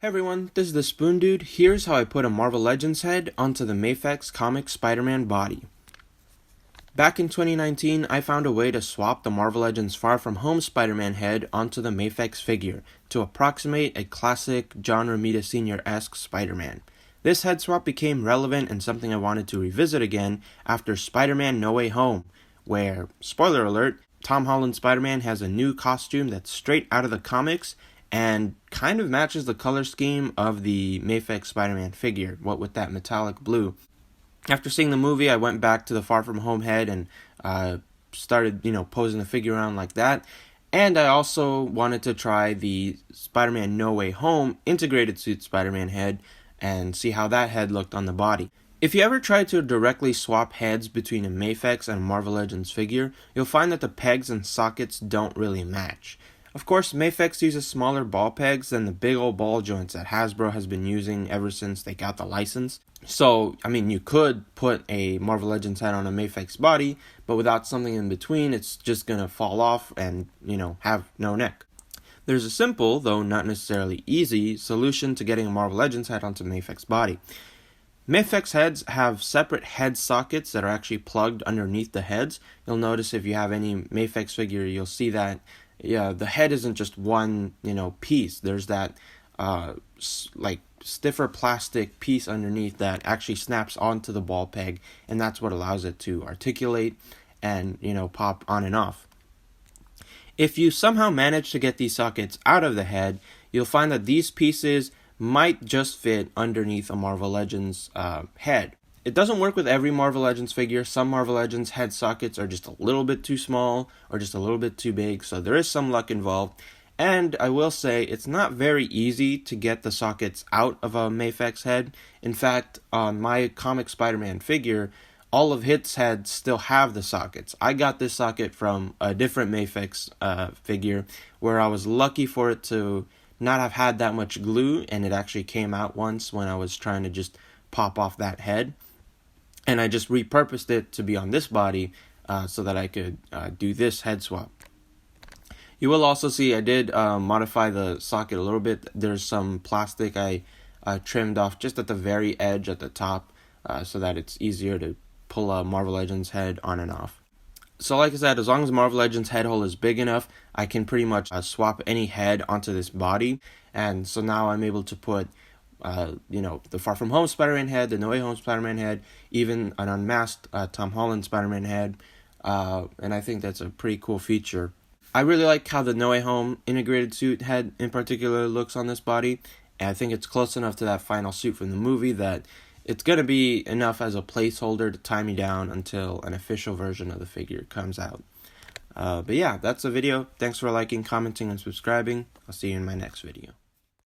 Hey everyone, this is the Spoon Dude. Here's how I put a Marvel Legends head onto the Mafex comic Spider-Man body. Back in 2019, I found a way to swap the Marvel Legends Far From Home Spider-Man head onto the Mafex figure to approximate a classic John Romita Sr.-esque Spider-Man. This head swap became relevant and something I wanted to revisit again after Spider-Man No Way Home, where, spoiler alert, Tom Holland's Spider-Man has a new costume that's straight out of the comics and kind of matches the color scheme of the Mafex Spider-Man figure, what with that metallic blue. After seeing the movie, I went back to the Far From Home head and started, posing the figure around like that. And I also wanted to try the Spider-Man No Way Home integrated suit Spider-Man head and see how that head looked on the body. If you ever try to directly swap heads between a Mafex and a Marvel Legends figure, you'll find that the pegs and sockets don't really match. Of course, Mafex uses smaller ball pegs than the big old ball joints that Hasbro has been using ever since they got the license. So, you could put a Marvel Legends head on a Mafex body, but without something in between, it's just going to fall off and, have no neck. There's a simple, though not necessarily easy, solution to getting a Marvel Legends head onto Mafex body. Mafex heads have separate head sockets that are actually plugged underneath the heads. You'll notice if you have any Mafex figure, you'll see that the head isn't just one, piece. There's that, stiffer plastic piece underneath that actually snaps onto the ball peg, and that's what allows it to articulate and, pop on and off. If you somehow manage to get these sockets out of the head, you'll find that these pieces might just fit underneath a Marvel Legends head. It doesn't work with every Marvel Legends figure. Some Marvel Legends head sockets are just a little bit too small or just a little bit too big, so there is some luck involved. And I will say, it's not very easy to get the sockets out of a Mafex head. In fact, on my comic Spider-Man figure, all of his heads still have the sockets. I got this socket from a different Mafex figure where I was lucky for it to not have had that much glue, and it actually came out once when I was trying to just pop off that head. And I just repurposed it to be on this body so that I could do this head swap. You will also see I did modify the socket a little bit. There's some plastic I trimmed off just at the very edge at the top so that it's easier to pull a Marvel Legends head on and off. So like I said, as long as Marvel Legends head hole is big enough, I can pretty much swap any head onto this body. And so now I'm able to put the Far From Home Spider-Man head, the No Way Home Spider-Man head, even an unmasked Tom Holland Spider-Man head, and I think that's a pretty cool feature. I really like how the No Way Home integrated suit head in particular looks on this body, and I think it's close enough to that final suit from the movie that it's going to be enough as a placeholder to tie me down until an official version of the figure comes out. But yeah, that's the video. Thanks for liking, commenting, and subscribing. I'll see you in my next video.